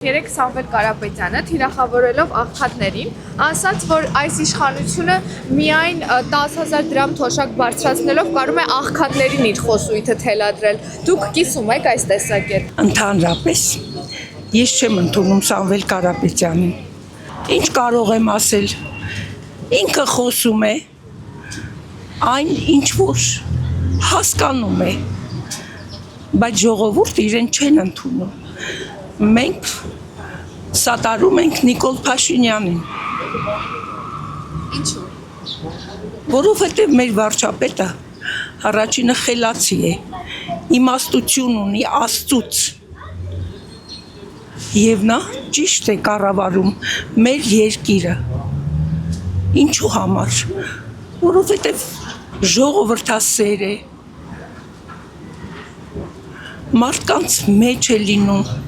Երեք Սամվել Կարապետյանը թիրախավորելով աղքատներին ասաց, որ այս իշխանությունը միայն 10,000 դրամ թոշակ բարձրացնելով կարող է աղքատներին իր խոսույթը թելադրել։ Դուք կիսում եք այս տեսակետ։ Ընդհանրապես ես չեմ ընդունում Սամվել Կարապետյանին։ Ինչ կարող եմ ասել։ Ինքը խոսում է այն ինչ որ հասկանում է, բայց ժողովուրդը իրեն չեն ընդունում։ Մենք սատարում ենք Նիկոլ Փաշինյանին։ Ինչու՞։ Որովհետև մեր վարչապետը առաջինը խելացի է, իմաստություն ունի Աստծուց։ Եվ նա ճիշտ է կառավարում մեր երկիրը։ Ինչու համար։ Որովհետև ժողովրդասեր է։ Մարդկանց մեջ է լինում։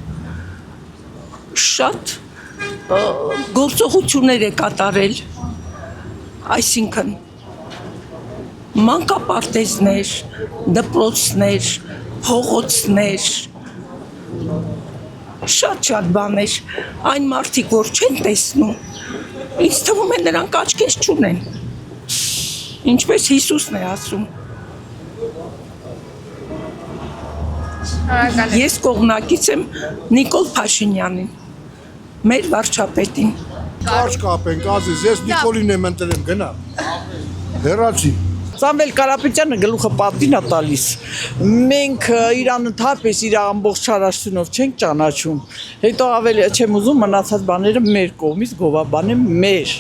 Շատ գործողություններ է կատարել, այսինքն մանկապարտեզներ, դպրոցներ, փողոցներ, շատ բաներ, այն մարդիկ, որ չեն տեսնում, ինձ թվում է նրանք աչքեր չունեն, ինչպես Հիսուսն է ասում։ Ես կողմնակից եմ Նիկոլ Փաշինյանին, մեր վարչապետին։ Կարճ կապենք, ազիզ, ես Նիկոլին եմ ընտրեմ, գնա։ Հեռացի։ Սամվել Կարապետյանը գլուխը պատին է տալիս։ Մենք իրան ընդհանրապես իր ամբողջ չարաշունով չենք ճանաչում։ Հետո ավելի չեմ ուզում մնացած բաները մեր կողմից գովաբանեմ մեր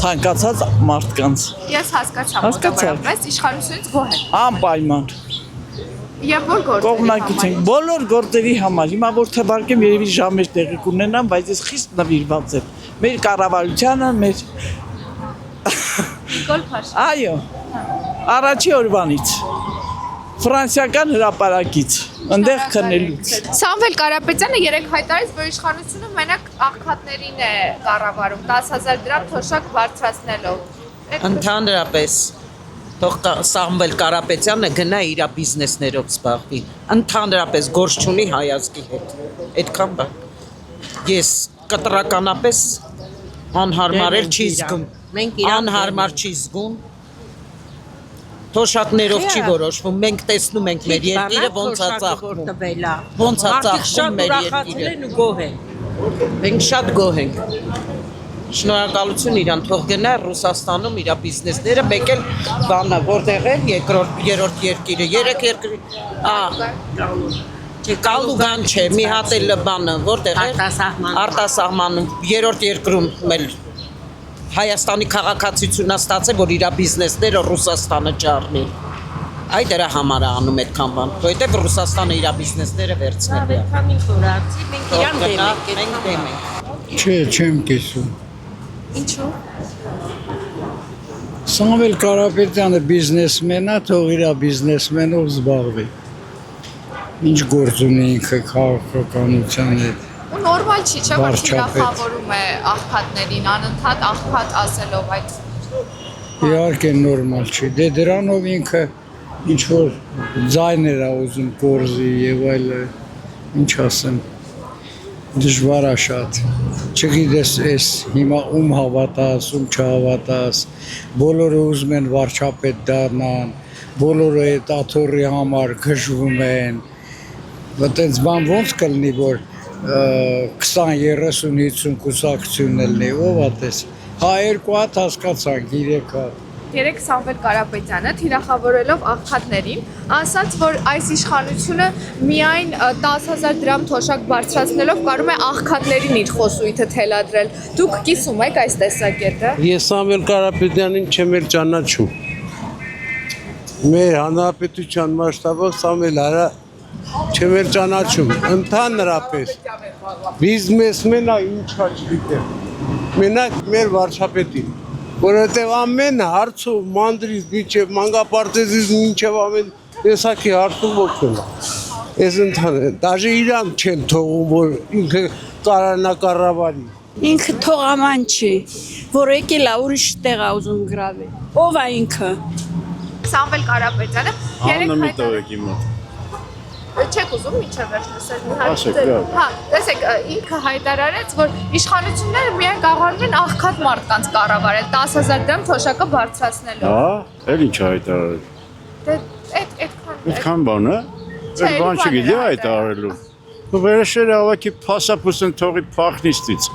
ցանկացած մարդկանց։ Ես հասկացա մոտավորապես իշխանությունից գոհ եմ։ Անպայման։ Եվ որ գործերի Կողմնակից ենք բոլոր գործերի համար։ Հիմա որ թվարկեմ երևի ժամեր տեղի կունենան, բայց ես խիստ նվիրված եմ։ Մեր կառավարությանը, մեր Նիկոլ Փաշինյան։ Այո։ Առաջի օրվանից ֆրանսիական հրապարակից ընդեղ քննելուց։ Սամվել Կարապետյանը երեք հայտարարեց, որ իշխանությունը մենակ աղքատներին է կառավարում 10,000 դրամ թոշակ բարձրացնելով։ Ընդհանրապես թող Սամվել Կարապետյանը գնա իր բիզնեսներով զբաղվի։ Ընդհանրապես գործ չունի հայազգի հետ։ Այդքան բան։ Ես կտրականապես անհարմար չի զգում։ Անհարմար չի զգում։ Թոշակներով չի որոշվում։ Մենք տեսնում ենք մեր երկիրը ոնց է ծաղկում։ Ոնց է ծաղկում մեր երկիրը։ Մենք շատ գոհ ենք։ Շնորհակալություն իրան, թող գնա Ռուսաստանում իր բիզնեսները, մեկ էլ բանը, որտեղ է երրորդ երկիրը, երեք երկրի, Կալուգան չէ, մի հատ էլ բանը, որտեղ է արտասահմանում, երրորդ երկրում էլ Հայաստանի քաղաքացիությունն է ստացել, որ իր բիզնեսները Ռուսաստանը չառնի։ Այդ դրա համար է անում այդքան բան, որովհետև Ռուսաստանը իր բիզնեսները վերցնել է։ Մենք իրան դեմ ենք։ Չէ, չեմ կիսում։ Ինչու՞։ Սամվել Կարապետյանը բիզնեսմեն է, թող իր բիզնեսմենով զբաղվի։ Ինչ գործ ունի ինքը քաղաքականության հետ։ Ու նորմալ չի, չէ՞ որ թիրախավորում է աղքատներին, անընդհատ աղքատ ասելով այդ։ Իհարկե նորմալ չի։ Դե դրանով ինքը ինչ որ ձայներ է ուզում կորզի եւ այլը, ինչ ասեմ, դժվար է շատ։ Չգիտես էս հիմա ում հավատաս, ում չհավատաս, բոլորը ուզում են վարչապետ դառնան, բոլորը այդ աթոռի համար գժվում են։ Այդպես բան ոնց կլինի, որ 20, 30, 50 կուսակցություն լինի, ով ատես։ Հա երկու հատ հասկացանք, 3 հատ։ Երեք Սամվել Կարապետյանը թիրախավորելով աղքատներին ասաց, որ այս իշխանությունը միայն 10,000 դրամ թոշակ բարձրացնելով կարող է աղքատներին իր խոսույթը թելադրել։ Դուք կիսում եք այս տեսակետը։ Ես Սամվել Կարապետյանին չեմ էլ ճանաչում։ Մեր հանրապետության մասշտաբով Սամվել արա չեմ էլ ճանաչում, ընդհանրապես բիզնեսմենը ինչա չգիտեմ, մենակ մեր վարչապետին, որովհետև ամեն հարցով մանդրից մինչև մանկապարտեզից մինչև ամեն տեսակի հարցով օգնում է, ես ընդհանրապես, դաժե իրան չեն թողում, որ ինքը կարանա կառավարի։ Ինքը թողաման չի, որ եկել է ուրիշ տեղ է ուզում գրավել, ով է ինքը։ Սամվել Կարապետյանը երեք հայտարարեց։ Չեք ուզում միջև վերջ լսել։ Ասեք, դա։ Հա, տեսեք, ինքը հայտարարեց, որ իշխանությունները միայն կարողանում են աղքատ մարդկանց կառավարել 10,000 դրամ թոշակը բարձրացնելով։ Հա, էլ ինչ հայտարարել։ Դե այդքան։ Այդքան բան է։ Չէ, Այդ բան չգիտի հայտարարելու։ Ու վերջերը հավաքի փասապուսն թողի փախնիստից։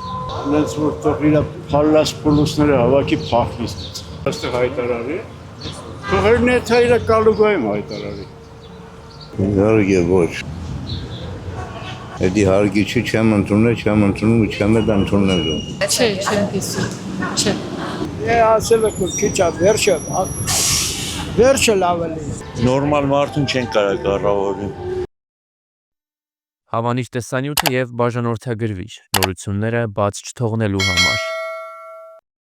Նրանց որ թող իր փալլաս պոլուսները հավաքի փախնիստից։ Այստեղ հայտարարի։ Թողերն է թե իր կալուգայում հայտարարի։ Իհարկե ոչ։ Էդի հարգի չի չեմ ընդունում ու չեմ էլ ընդունելու։ Չէ, չեմ կիսում։ Չէ։ ասել եք որ քիչ է վերջը լավ է։ Նորմալ մարդուն չեն կարող կառավարել։ Հավանիչ տեսանյութը եւ բաժանորդագրվիչ նորությունները բաց չթողնելու համար